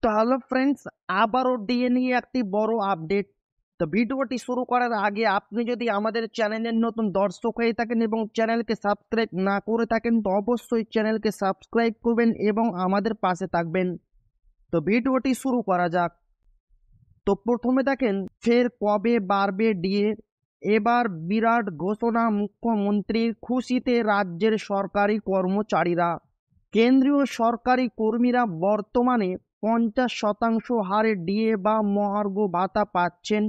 তো hello friends, আবারও DA নিয়ে একটি বড় আপডেট। তো ভিডিওটি শুরু করার আগে আপনি যদি আমাদের চ্যানেলের নতুন দর্শক হয়ে থাকেন এবং চ্যানেলকে সাবস্ক্রাইব না করে থাকেন তো অবশ্যই চ্যানেলকে সাবস্ক্রাইব করবেন এবং আমাদের পাশে থাকবেন। তো ভিডিওটি শুরু করা যাক। তো প্রথমে দেখেন, ফের কবে বাড়বে ডিএ? এবার বিরাট ঘোষণা মুখ্যমন্ত্রীর, খুশিতে রাজ্যের সরকারি কর্মচারীরা। কেন্দ্রীয় সরকারি কর্মীরা বর্তমানে 50% হারে ডিএ বা মহার্ঘ ভাতা পাচ্ছেন।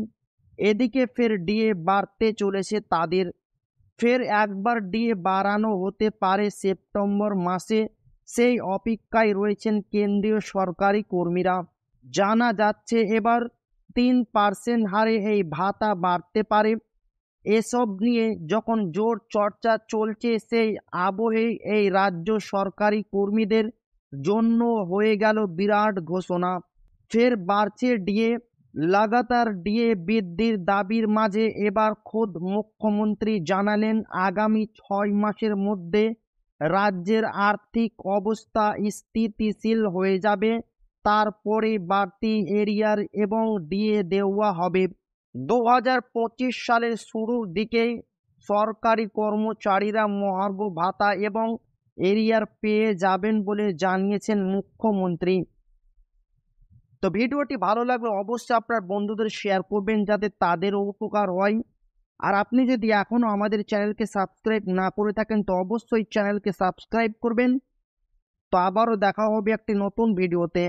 এদিকে ফের ডিএ বাড়তে চলেছে তাদের। ফের একবার ডিএ বাড়ানো হতে পারে সেপ্টেম্বর মাসে, সেই অপেক্ষায় রয়েছেন কেন্দ্রীয় সরকারি কর্মীরা। জানা যাচ্ছে এবার 3% হারে এই ভাতা বাড়তে পারে। এসব নিয়ে যখন জোর চর্চা চলছে, সেই আবহে এই রাজ্য সরকারি কর্মীদের জন্য হয়ে গেল বিরাট ঘোষণা। ফের বাড়ছে ডিএ। লাগাতার ডিএ বৃদ্ধির দাবির মাঝে এবার খোদ মুখ্যমন্ত্রী জানালেন আগামী 6 মাসের মধ্যে রাজ্যের আর্থিক অবস্থা স্থিতিশীল হয়ে যাবে। তারপরে বাড়তি এরিয়ার এবং ডিএ দেওয়া হবে। 2025 সালের শুরুর দিকেই সরকারি কর্মচারীরা মহার্ঘ ভাতা এবং এরিয়ার পেয়ে যাবেন বলে জানিয়েছেন মুখ্যমন্ত্রী। তো ভিডিওটি ভালো লাগলে অবশ্যই আপনার বন্ধুদের শেয়ার করবেন যাতে তাদেরও উপকার হয়। আর আপনি যদি এখনো আমাদের চ্যানেলকে সাবস্ক্রাইব না করে থাকেন তো অবশ্যই চ্যানেলকে সাবস্ক্রাইব করবেন। তো আবারও দেখা হবে একটি নতুন ভিডিওতে।